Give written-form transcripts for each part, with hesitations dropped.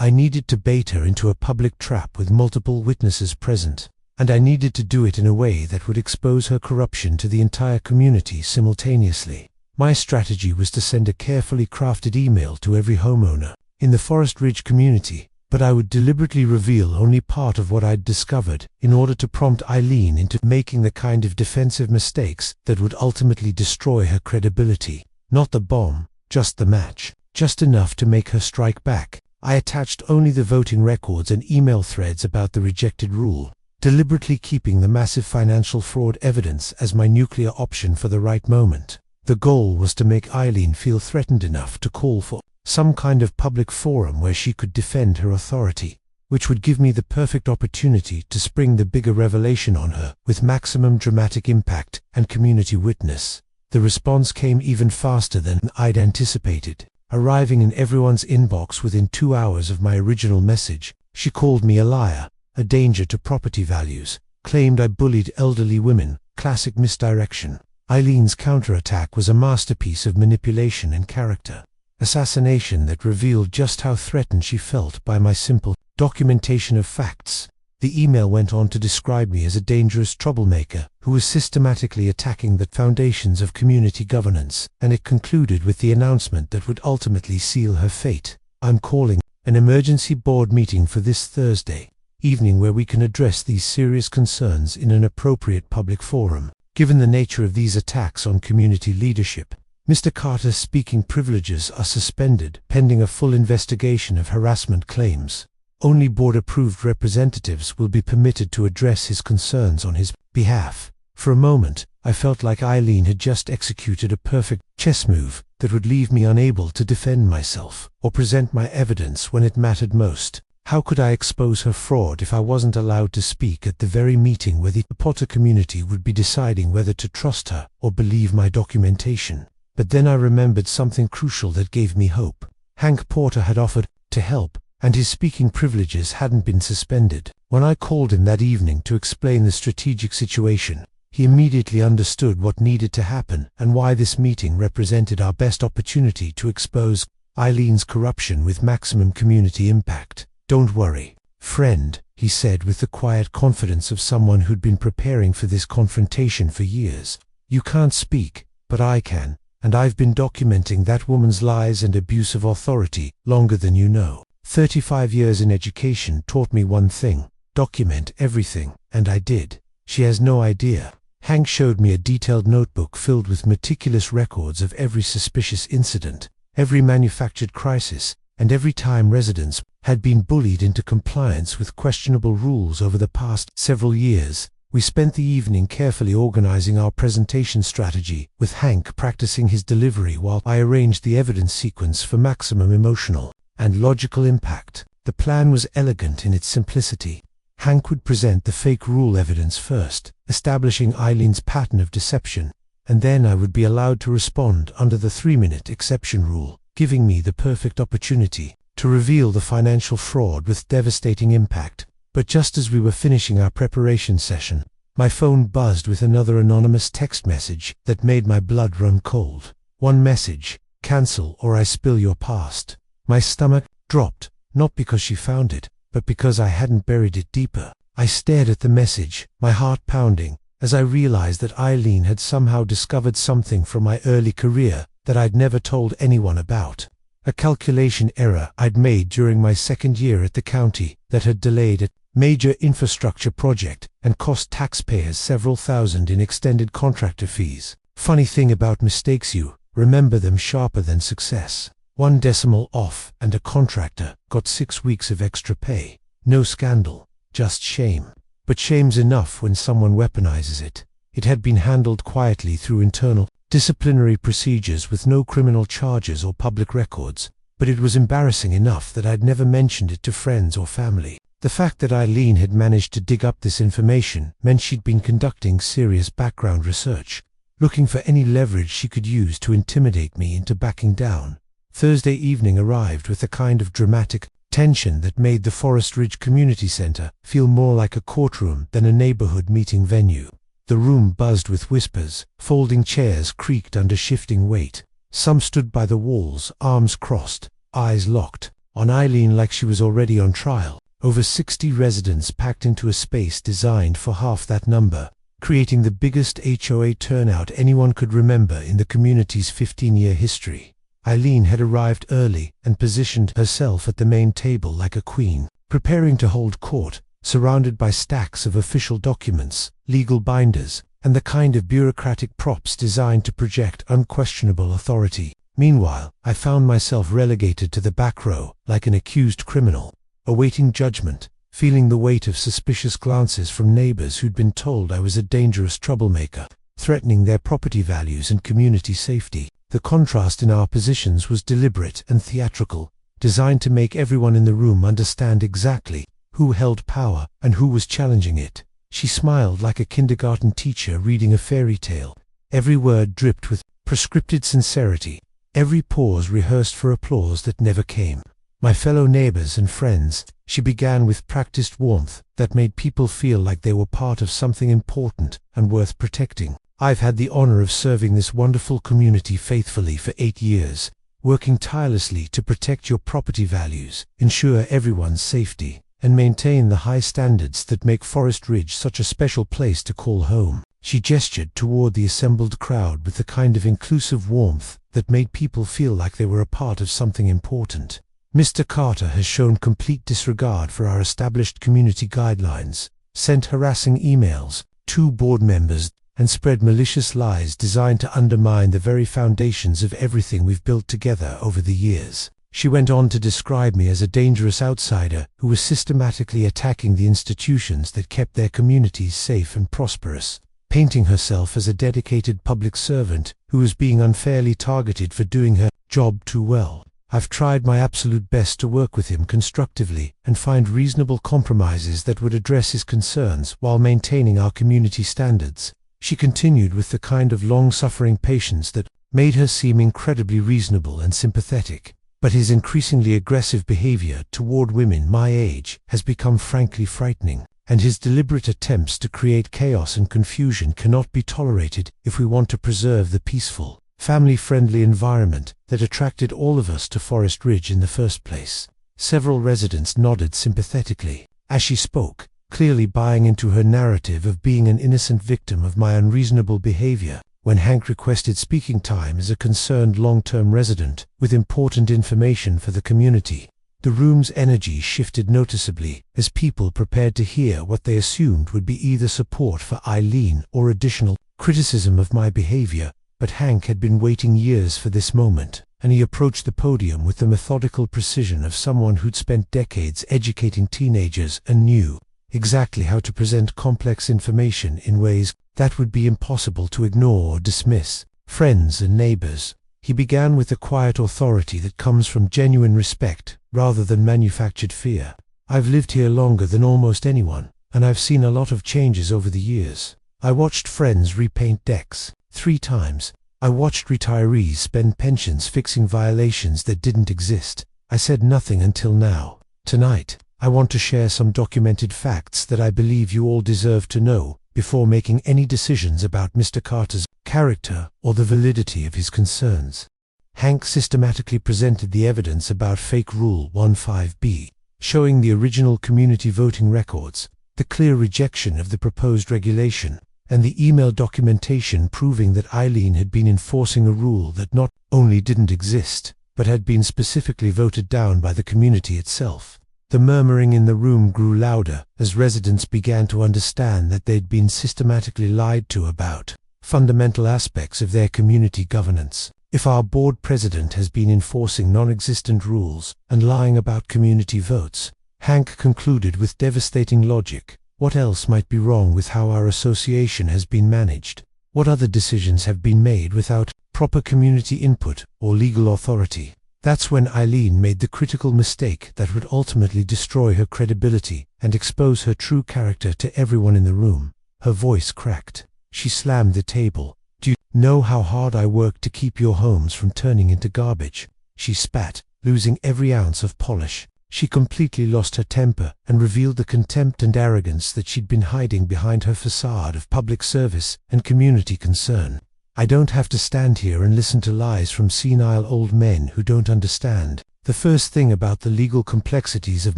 I needed to bait her into a public trap with multiple witnesses present, and I needed to do it in a way that would expose her corruption to the entire community simultaneously. My strategy was to send a carefully crafted email to every homeowner in the Forest Ridge community, but I would deliberately reveal only part of what I'd discovered in order to prompt Eileen into making the kind of defensive mistakes that would ultimately destroy her credibility. Not the bomb, just the match, just enough to make her strike back. I attached only the voting records and email threads about the rejected rule, deliberately keeping the massive financial fraud evidence as my nuclear option for the right moment. The goal was to make Eileen feel threatened enough to call for some kind of public forum where she could defend her authority, which would give me the perfect opportunity to spring the bigger revelation on her with maximum dramatic impact and community witness. The response came even faster than I'd anticipated, arriving in everyone's inbox within 2 hours of my original message. She called me a liar, a danger to property values, claimed I bullied elderly women, classic misdirection. Eileen's counterattack was a masterpiece of manipulation and character assassination that revealed just how threatened she felt by my simple documentation of facts. The email went on to describe me as a dangerous troublemaker who was systematically attacking the foundations of community governance, and it concluded with the announcement that would ultimately seal her fate. I'm calling an emergency board meeting for this Thursday evening where we can address these serious concerns in an appropriate public forum. Given the nature of these attacks on community leadership, Mr. Carter's speaking privileges are suspended pending a full investigation of harassment claims. Only board-approved representatives will be permitted to address his concerns on his behalf. For a moment, I felt like Eileen had just executed a perfect chess move that would leave me unable to defend myself or present my evidence when it mattered most. How could I expose her fraud if I wasn't allowed to speak at the very meeting where the Potter community would be deciding whether to trust her or believe my documentation? But then I remembered something crucial that gave me hope. Hank Porter had offered to help, and his speaking privileges hadn't been suspended. When I called him that evening to explain the strategic situation, he immediately understood what needed to happen and why this meeting represented our best opportunity to expose Eileen's corruption with maximum community impact. "Don't worry, friend," he said with the quiet confidence of someone who'd been preparing for this confrontation for years. "You can't speak, but I can, and I've been documenting that woman's lies and abuse of authority longer than you know. 35 years in education taught me one thing: document everything, and I did. She has no idea." Hank showed me a detailed notebook filled with meticulous records of every suspicious incident, every manufactured crisis, and every time residents had been bullied into compliance with questionable rules over the past several years. We spent the evening carefully organizing our presentation strategy, with Hank practicing his delivery while I arranged the evidence sequence for maximum emotional and logical impact. The plan was elegant in its simplicity. Hank would present the fake rule evidence first, establishing Eileen's pattern of deception, and then I would be allowed to respond under the 3-minute exception rule, giving me the perfect opportunity to reveal the financial fraud with devastating impact. But just as we were finishing our preparation session, my phone buzzed with another anonymous text message that made my blood run cold. One message: "Cancel or I spill your past." My stomach dropped, not because she found it, but because I hadn't buried it deeper. I stared at the message, my heart pounding, as I realized that Eileen had somehow discovered something from my early career that I'd never told anyone about. A calculation error I'd made during my second year at the county that had delayed a major infrastructure project and cost taxpayers several thousand in extended contractor fees. Funny thing about mistakes, you remember them sharper than success. 1 decimal off and a contractor got 6 weeks of extra pay. No scandal, just shame. But shame's enough when someone weaponizes it. It had been handled quietly through internal disciplinary procedures with no criminal charges or public records, but it was embarrassing enough that I'd never mentioned it to friends or family. The fact that Eileen had managed to dig up this information meant she'd been conducting serious background research, looking for any leverage she could use to intimidate me into backing down. Thursday evening arrived with a kind of dramatic tension that made the Forest Ridge Community Center feel more like a courtroom than a neighborhood meeting venue. The room buzzed with whispers, folding chairs creaked under shifting weight. Some stood by the walls, arms crossed, eyes locked, on Eileen like she was already on trial. Over 60 residents packed into a space designed for half that number, creating the biggest HOA turnout anyone could remember in the community's 15-year history. Eileen had arrived early and positioned herself at the main table like a queen, preparing to hold court, surrounded by stacks of official documents, legal binders, and the kind of bureaucratic props designed to project unquestionable authority. Meanwhile, I found myself relegated to the back row, like an accused criminal, awaiting judgment, feeling the weight of suspicious glances from neighbors who'd been told I was a dangerous troublemaker, threatening their property values and community safety. The contrast in our positions was deliberate and theatrical, designed to make everyone in the room understand exactly who held power and who was challenging it. She smiled like a kindergarten teacher reading a fairy tale. Every word dripped with prescripted sincerity, every pause rehearsed for applause that never came. My fellow neighbors and friends, she began with practiced warmth that made people feel like they were part of something important and worth protecting. I've had the honor of serving this wonderful community faithfully for 8 years, working tirelessly to protect your property values, ensure everyone's safety, and maintain the high standards that make Forest Ridge such a special place to call home. She gestured toward the assembled crowd with the kind of inclusive warmth that made people feel like they were a part of something important. Mr. Carter has shown complete disregard for our established community guidelines, sent harassing emails, to board members, and spread malicious lies designed to undermine the very foundations of everything we've built together over the years. She went on to describe me as a dangerous outsider who was systematically attacking the institutions that kept their communities safe and prosperous, painting herself as a dedicated public servant who was being unfairly targeted for doing her job too well. I've tried my absolute best to work with him constructively and find reasonable compromises that would address his concerns while maintaining our community standards. She continued with the kind of long-suffering patience that made her seem incredibly reasonable and sympathetic. But his increasingly aggressive behavior toward women my age has become frankly frightening, and his deliberate attempts to create chaos and confusion cannot be tolerated if we want to preserve the peaceful, family-friendly environment that attracted all of us to Forest Ridge in the first place. Several residents nodded sympathetically as she spoke, clearly buying into her narrative of being an innocent victim of my unreasonable behavior. When Hank requested speaking time as a concerned long-term resident with important information for the community, the room's energy shifted noticeably as people prepared to hear what they assumed would be either support for Eileen or additional criticism of my behavior. But Hank had been waiting years for this moment, and he approached the podium with the methodical precision of someone who'd spent decades educating teenagers and knew exactly how to present complex information in ways that would be impossible to ignore or dismiss. Friends and neighbors, he began with the quiet authority that comes from genuine respect rather than manufactured fear. I've lived here longer than almost anyone, and I've seen a lot of changes over the years. I watched friends repaint decks 3 times. I watched retirees spend pensions fixing violations that didn't exist. I said nothing until now. Tonight, I want to share some documented facts that I believe you all deserve to know before making any decisions about Mr. Carter's character or the validity of his concerns. Hank systematically presented the evidence about Fake Rule 15B, showing the original community voting records, the clear rejection of the proposed regulation, and the email documentation proving that Eileen had been enforcing a rule that not only didn't exist, but had been specifically voted down by the community itself. The murmuring in the room grew louder as residents began to understand that they'd been systematically lied to about fundamental aspects of their community governance. If our board president has been enforcing non-existent rules and lying about community votes, Hank concluded with devastating logic, what else might be wrong with how our association has been managed? What other decisions have been made without proper community input or legal authority? That's when Eileen made the critical mistake that would ultimately destroy her credibility and expose her true character to everyone in the room. Her voice cracked. She slammed the table. "Do you know how hard I worked to keep your homes from turning into garbage?" She spat, losing every ounce of polish. She completely lost her temper and revealed the contempt and arrogance that she'd been hiding behind her facade of public service and community concern. "I don't have to stand here and listen to lies from senile old men who don't understand. The first thing about the legal complexities of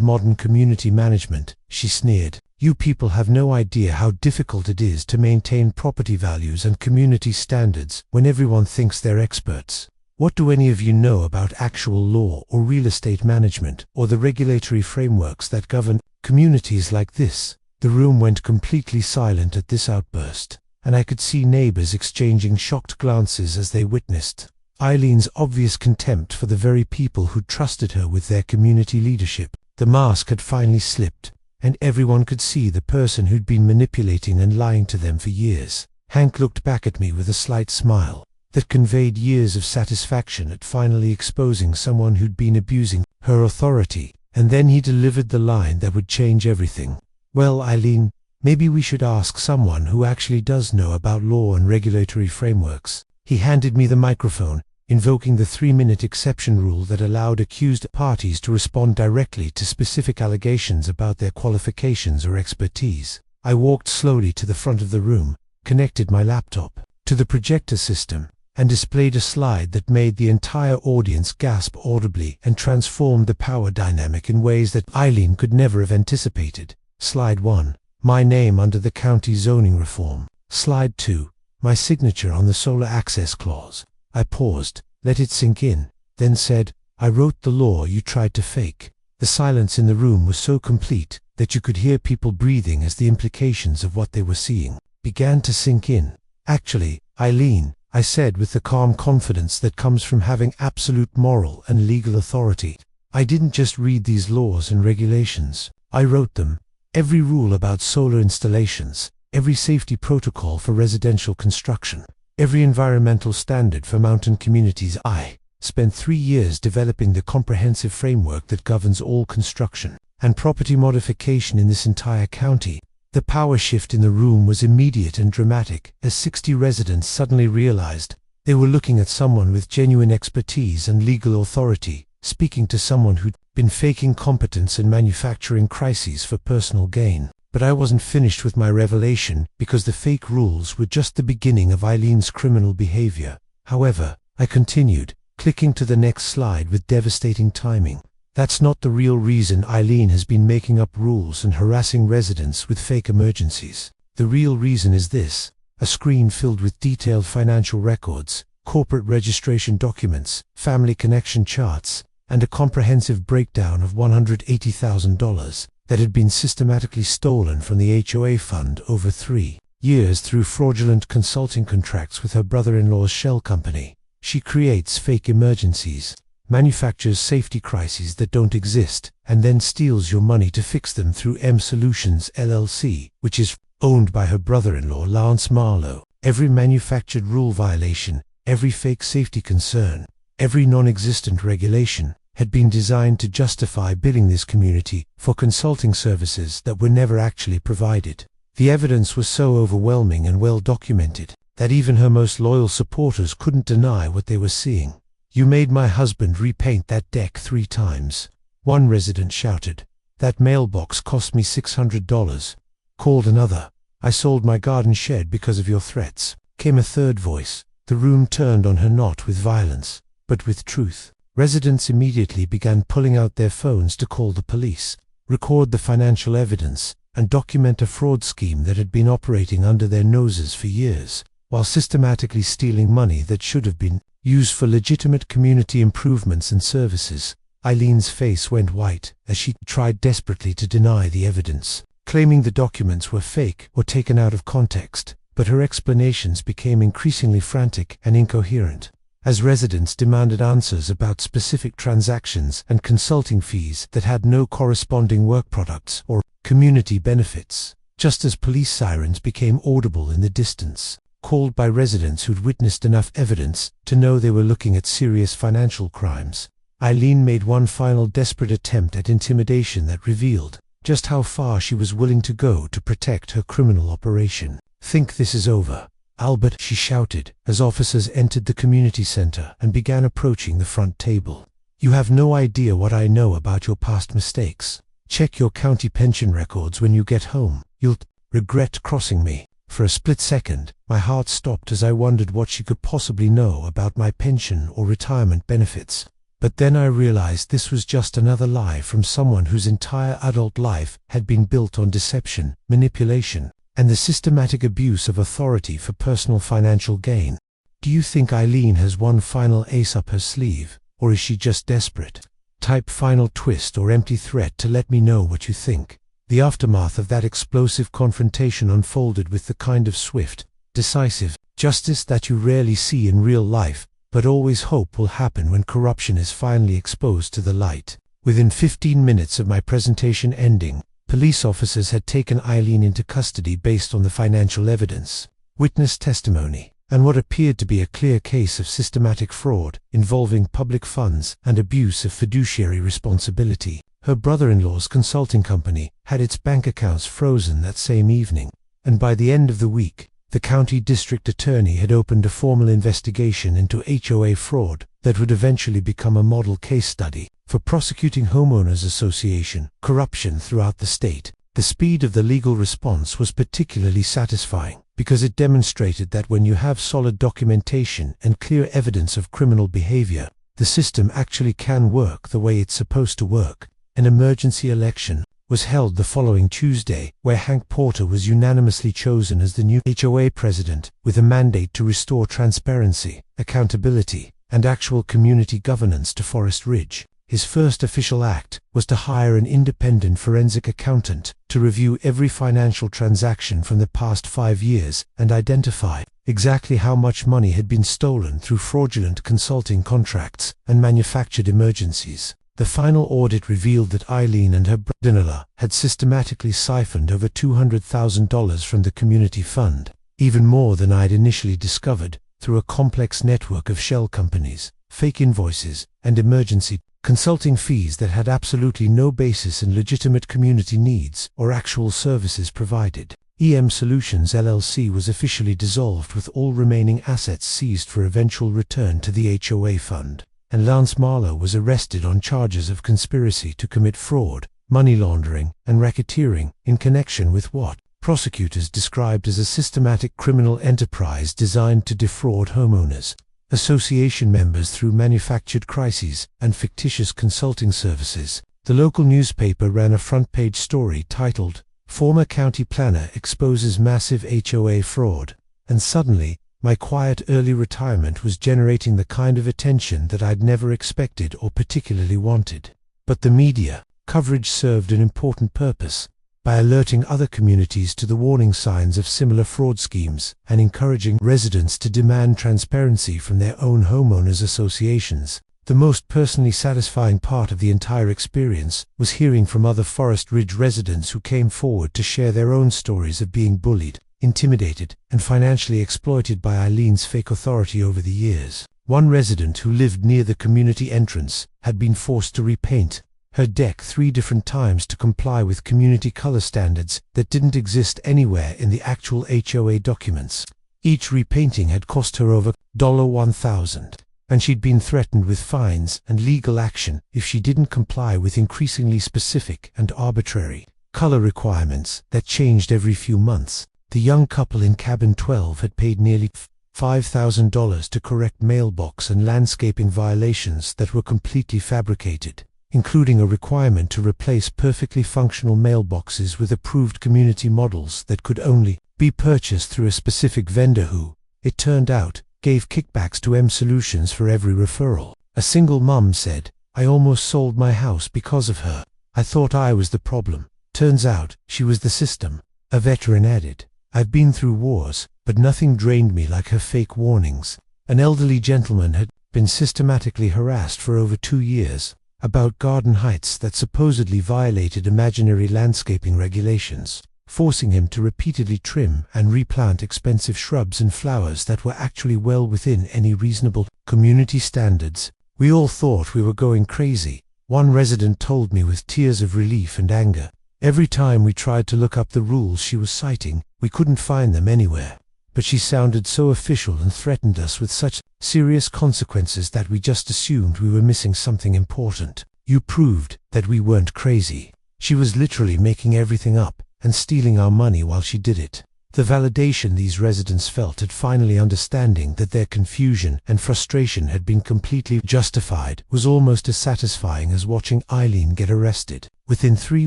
modern community management, she sneered. You people have no idea how difficult it is to maintain property values and community standards when everyone thinks they're experts. What do any of you know about actual law or real estate management or the regulatory frameworks that govern communities like this? The room went completely silent at this outburst, and I could see neighbors exchanging shocked glances as they witnessed Eileen's obvious contempt for the very people who trusted her with their community leadership. The mask had finally slipped, and everyone could see the person who'd been manipulating and lying to them for years. Hank looked back at me with a slight smile that conveyed years of satisfaction at finally exposing someone who'd been abusing her authority, and then he delivered the line that would change everything. Well, Eileen, maybe we should ask someone who actually does know about law and regulatory frameworks. He handed me the microphone, invoking the 3-minute exception rule that allowed accused parties to respond directly to specific allegations about their qualifications or expertise. I walked slowly to the front of the room, connected my laptop to the projector system, and displayed a slide that made the entire audience gasp audibly and transformed the power dynamic in ways that Eileen could never have anticipated. Slide 1. My name under the county zoning reform. Slide 2. My signature on the solar access clause. I paused, let it sink in, then said, I wrote the law you tried to fake. The silence in the room was so complete that you could hear people breathing as the implications of what they were seeing began to sink in. Actually, Eileen, I said with the calm confidence that comes from having absolute moral and legal authority, I didn't just read these laws and regulations. I wrote them. Every rule about solar installations, every safety protocol for residential construction, every environmental standard for mountain communities. I spent 3 years developing the comprehensive framework that governs all construction and property modification in this entire county. The power shift in the room was immediate and dramatic as 60 residents suddenly realized they were looking at someone with genuine expertise and legal authority, speaking to someone who'd been faking competence and manufacturing crises for personal gain. But I wasn't finished with my revelation, because the fake rules were just the beginning of Eileen's criminal behavior. However, I continued, clicking to the next slide with devastating timing. That's not the real reason Eileen has been making up rules and harassing residents with fake emergencies. The real reason is this: a screen filled with detailed financial records, corporate registration documents, family connection charts, and a comprehensive breakdown of $180,000 that had been systematically stolen from the HOA fund over 3 years through fraudulent consulting contracts with her brother-in-law's shell company. She creates fake emergencies, manufactures safety crises that don't exist, and then steals your money to fix them through M Solutions LLC, which is owned by her brother-in-law Lance Marlowe. Every manufactured rule violation, every fake safety concern, every non-existent regulation had been designed to justify billing this community for consulting services that were never actually provided. The evidence was so overwhelming and well documented that even her most loyal supporters couldn't deny what they were seeing. You made my husband repaint that deck 3 times. One resident shouted. That mailbox cost me $600. Called another. I sold my garden shed because of your threats. Came a third voice. The room turned on her not with violence, but with truth. Residents immediately began pulling out their phones to call the police, record the financial evidence, and document a fraud scheme that had been operating under their noses for years, while systematically stealing money that should have been used for legitimate community improvements and services. Eileen's face went white as she tried desperately to deny the evidence, claiming the documents were fake or taken out of context, but her explanations became increasingly frantic and incoherent. As residents demanded answers about specific transactions and consulting fees that had no corresponding work products or community benefits, just as police sirens became audible in the distance, called by residents who'd witnessed enough evidence to know they were looking at serious financial crimes, Eileen made one final desperate attempt at intimidation that revealed just how far she was willing to go to protect her criminal operation. Think this is over, Albert, she shouted as officers entered the community center and began approaching the front table. You have no idea what I know about your past mistakes. Check your county pension records when you get home. You'll regret crossing me. For a split second, my heart stopped as I wondered what she could possibly know about my pension or retirement benefits. But then I realized this was just another lie from someone whose entire adult life had been built on deception, manipulation, and the systematic abuse of authority for personal financial gain. Do you think Eileen has one final ace up her sleeve, or is she just desperate? Type final twist or empty threat to let me know what you think. The aftermath of that explosive confrontation unfolded with the kind of swift, decisive justice that you rarely see in real life, but always hope will happen when corruption is finally exposed to the light. Within 15 minutes of my presentation ending, police officers had taken Eileen into custody based on the financial evidence, witness testimony, and what appeared to be a clear case of systematic fraud involving public funds and abuse of fiduciary responsibility. Her brother-in-law's consulting company had its bank accounts frozen that same evening, and by the end of the week, the county district attorney had opened a formal investigation into HOA fraud that would eventually become a model case study for prosecuting homeowners association corruption throughout the state. The speed of the legal response was particularly satisfying because it demonstrated that when you have solid documentation and clear evidence of criminal behavior, the system actually can work the way it's supposed to work. An emergency election was held the following Tuesday, where Hank Porter was unanimously chosen as the new HOA president, with a mandate to restore transparency, accountability, and actual community governance to Forest Ridge. His first official act was to hire an independent forensic accountant to review every financial transaction from the past 5 years and identify exactly how much money had been stolen through fraudulent consulting contracts and manufactured emergencies. The final audit revealed that Eileen and her brother-in-law had systematically siphoned over $200,000 from the community fund, even more than I'd initially discovered, through a complex network of shell companies, fake invoices, and emergency consulting fees that had absolutely no basis in legitimate community needs or actual services provided. EM Solutions LLC was officially dissolved with all remaining assets seized for eventual return to the HOA fund, and Lance Marlowe was arrested on charges of conspiracy to commit fraud, money laundering, and racketeering in connection with what prosecutors described as a systematic criminal enterprise designed to defraud homeowners, association members through manufactured crises and fictitious consulting services. The local newspaper ran a front-page story titled, "Former County Planner Exposes Massive HOA Fraud," and suddenly, my quiet early retirement was generating the kind of attention that I'd never expected or particularly wanted. But the media coverage served an important purpose by alerting other communities to the warning signs of similar fraud schemes and encouraging residents to demand transparency from their own homeowners associations. The most personally satisfying part of the entire experience was hearing from other Forest Ridge residents who came forward to share their own stories of being bullied, intimidated, and financially exploited by Eileen's fake authority over the years. One resident who lived near the community entrance had been forced to repaint her deck 3 different times to comply with community color standards that didn't exist anywhere in the actual HOA documents. Each repainting had cost her over $1,000, and she'd been threatened with fines and legal action if she didn't comply with increasingly specific and arbitrary color requirements that changed every few months. The young couple in cabin 12 had paid nearly $5,000 to correct mailbox and landscaping violations that were completely fabricated, including a requirement to replace perfectly functional mailboxes with approved community models that could only be purchased through a specific vendor who, it turned out, gave kickbacks to EM Solutions for every referral. A single mum said, "I almost sold my house because of her. I thought I was the problem. Turns out, she was the system." A veteran added, "I've been through wars, but nothing drained me like her fake warnings." An elderly gentleman had been systematically harassed for over 2 years about garden heights that supposedly violated imaginary landscaping regulations, forcing him to repeatedly trim and replant expensive shrubs and flowers that were actually well within any reasonable community standards. "We all thought we were going crazy," one resident told me with tears of relief and anger. "Every time we tried to look up the rules she was citing, we couldn't find them anywhere. But she sounded so official and threatened us with such serious consequences that we just assumed we were missing something important. You proved that we weren't crazy. She was literally making everything up and stealing our money while she did it." The validation these residents felt at finally understanding that their confusion and frustration had been completely justified was almost as satisfying as watching Eileen get arrested. Within 3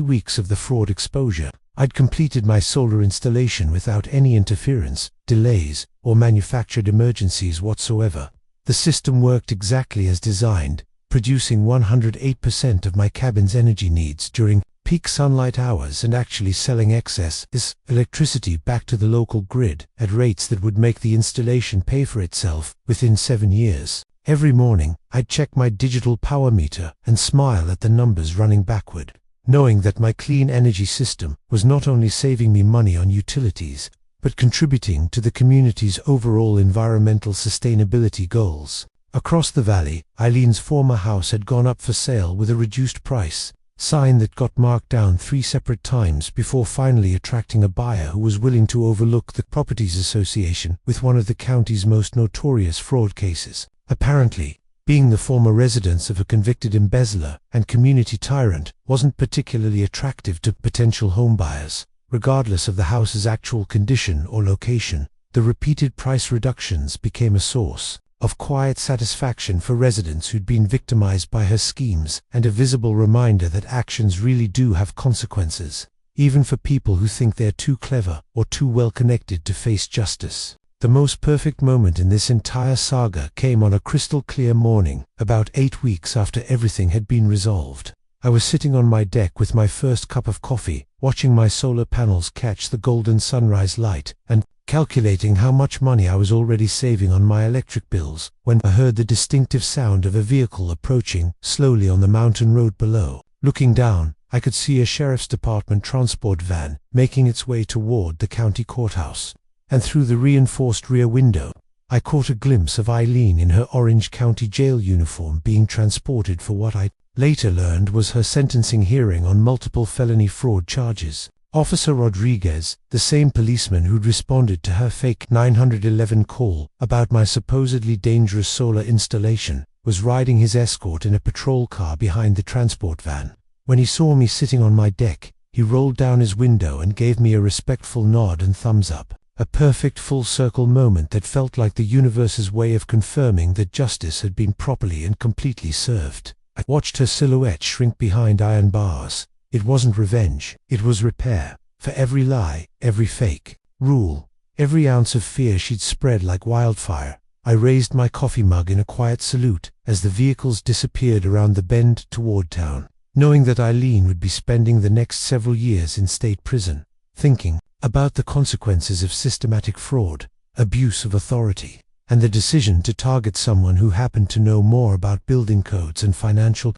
weeks of the fraud exposure, I'd completed my solar installation without any interference, delays, or manufactured emergencies whatsoever. The system worked exactly as designed, producing 108% of my cabin's energy needs during peak sunlight hours and actually selling excess electricity back to the local grid at rates that would make the installation pay for itself within 7 years. Every morning, I'd check my digital power meter and smile at the numbers running backward, knowing that my clean energy system was not only saving me money on utilities, but contributing to the community's overall environmental sustainability goals. Across the valley, Eileen's former house had gone up for sale with a reduced price, sign that got marked down 3 separate times before finally attracting a buyer who was willing to overlook the properties association with one of the county's most notorious fraud cases. Apparently, being the former residence of a convicted embezzler and community tyrant wasn't particularly attractive to potential homebuyers. Regardless of the house's actual condition or location, the repeated price reductions became a source of quiet satisfaction for residents who'd been victimized by her schemes, and a visible reminder that actions really do have consequences, even for people who think they're too clever or too well connected to face justice. The most perfect moment in this entire saga came on a crystal clear morning, about 8 weeks after everything had been resolved. I was sitting on my deck with my first cup of coffee, watching my solar panels catch the golden sunrise light, and calculating how much money I was already saving on my electric bills, when I heard the distinctive sound of a vehicle approaching slowly on the mountain road below. Looking down, I could see a sheriff's department transport van making its way toward the county courthouse, and through the reinforced rear window, I caught a glimpse of Eileen in her orange county jail uniform being transported for what I later learned was her sentencing hearing on multiple felony fraud charges. Officer Rodriguez, the same policeman who'd responded to her fake 911 call about my supposedly dangerous solar installation, was riding his escort in a patrol car behind the transport van. When he saw me sitting on my deck, he rolled down his window and gave me a respectful nod and thumbs up, a perfect full-circle moment that felt like the universe's way of confirming that justice had been properly and completely served. I watched her silhouette shrink behind iron bars. It wasn't revenge, it was repair. For every lie, every fake rule, every ounce of fear she'd spread like wildfire, I raised my coffee mug in a quiet salute as the vehicles disappeared around the bend toward town, knowing that Eileen would be spending the next several years in state prison, thinking about the consequences of systematic fraud, abuse of authority, and the decision to target someone who happened to know more about building codes and financial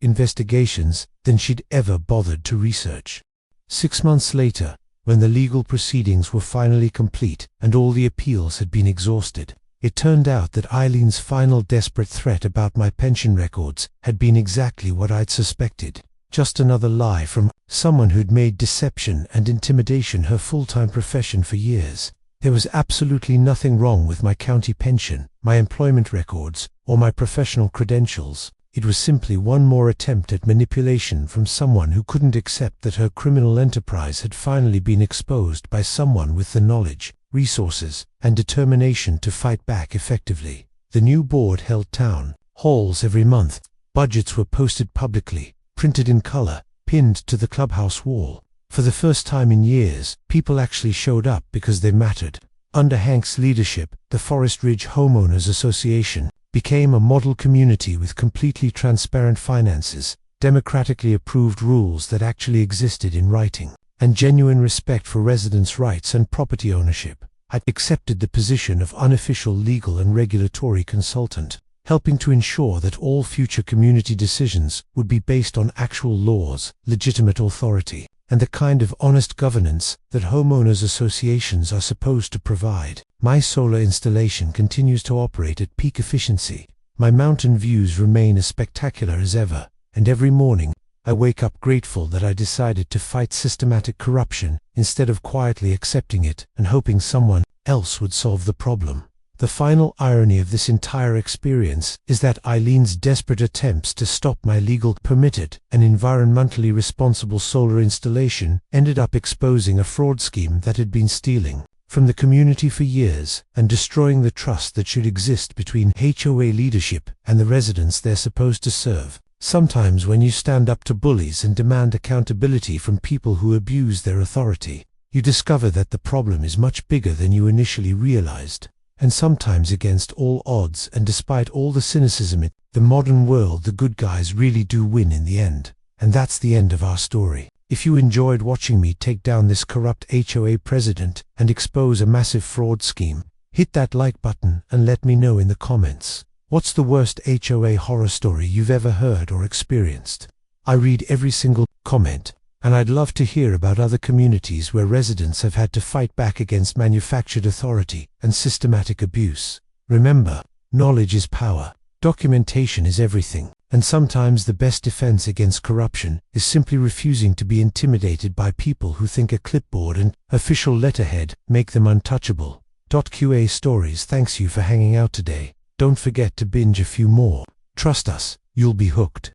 investigations than she'd ever bothered to research. 6 months later, when the legal proceedings were finally complete and all the appeals had been exhausted, it turned out that Eileen's final desperate threat about my pension records had been exactly what I'd suspected. Just another lie from someone who'd made deception and intimidation her full-time profession for years. There was absolutely nothing wrong with my county pension, my employment records, or my professional credentials. It was simply one more attempt at manipulation from someone who couldn't accept that her criminal enterprise had finally been exposed by someone with the knowledge, resources, and determination to fight back effectively. The new board held town halls every month. Budgets were posted publicly, printed in color, pinned to the clubhouse wall. For the first time in years, people actually showed up because they mattered. Under Hank's leadership, the Forest Ridge Homeowners Association became a model community with completely transparent finances, democratically approved rules that actually existed in writing, and genuine respect for residents' rights and property ownership. I accepted the position of unofficial legal and regulatory consultant, helping to ensure that all future community decisions would be based on actual laws, legitimate authority, and the kind of honest governance that homeowners associations are supposed to provide. My solar installation continues to operate at peak efficiency. My mountain views remain as spectacular as ever, and every morning I wake up grateful that I decided to fight systematic corruption instead of quietly accepting it and hoping someone else would solve the problem. The final irony of this entire experience is that Eileen's desperate attempts to stop my legal, permitted, and environmentally responsible solar installation ended up exposing a fraud scheme that had been stealing from the community for years and destroying the trust that should exist between HOA leadership and the residents they're supposed to serve. Sometimes when you stand up to bullies and demand accountability from people who abuse their authority, you discover that the problem is much bigger than you initially realized. And sometimes, against all odds and despite all the cynicism in the modern world, the good guys really do win in the end. And that's the end of our story. If you enjoyed watching me take down this corrupt HOA president and expose a massive fraud scheme, hit that like button and let me know in the comments. What's the worst HOA horror story you've ever heard or experienced? I read every single comment, and I'd love to hear about other communities where residents have had to fight back against manufactured authority and systematic abuse. Remember, knowledge is power, documentation is everything, and sometimes the best defense against corruption is simply refusing to be intimidated by people who think a clipboard and official letterhead make them untouchable. QA Stories thanks you for hanging out today. Don't forget to binge a few more. Trust us, you'll be hooked.